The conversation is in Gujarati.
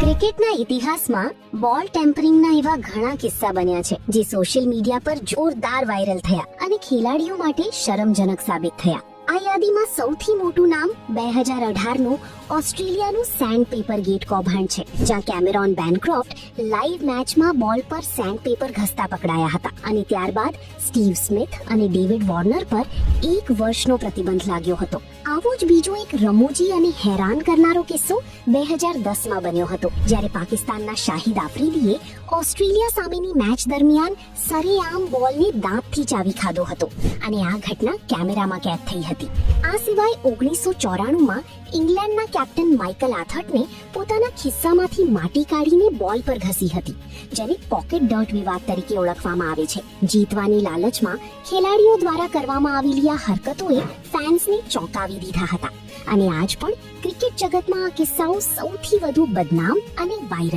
ક્રિકેટના ઇતિહાસમાં બોલ ટેમ્પરિંગના એવા ઘણા કિસ્સા બન્યા છે જે સોશિયલ મીડિયા પર જોરદાર વાયરલ થયા અને ખેલાડીઓ માટે શરમજનક સાબિત થયા. આ યાદીમાં સૌથી મોટું નામ 2018નું ઓસ્ટ્રેલિયાનું સેન્ડ પેપર ગેટ કૌભાંડ છે, જ્યાં કેમેરોન બેનક્રોફ્ટ લાઈવ મેચમાં બોલ પર સેન્ડ પેપર ઘસતા પકડાયા હતા અને ત્યારબાદ સ્ટીવ સ્મિથ અને ડેવિડ વોર્નર પર 1 વર્ષનો પ્રતિબંધ લાગ્યો હતો. આવો જ બીજો એક રમૂજી અને હેરાન કરનારો કિસ્સો 2010માં બન્યો હતો, જ્યારે પાકિસ્તાનના શાહિદ આફ્રિદીએ ઓસ્ટ્રેલિયા સામેની મેચ દરમિયાન સરેઆમ બોલને દાંતથી ચાવી ખાધો હતો અને આ ઘટના કેમેરામાં કેદ થઈ હતી. આ સિવાય 1994માં ઇંગ્લેન્ડના કેપ્ટન માઇકલ આથર્ટને પોતાના ખિસ્સામાંથી માટી કાઢીને બોલ પર ઘસી હતી, જેને પોકેટ ડર્ટ વિવાદ તરીકે ઓળખવામાં આવે છે. જીતવાની લાલચમાં ખેલાડીઓ દ્વારા કરવામાં આવેલી આ હરકતોએ ફેન્સને ચોંકાવી દીધા હતા અને આજ પણ ક્રિકેટ જગતમાં આ કિસ્સાઓ સૌથી વધુ બદનામ અને વાયરલ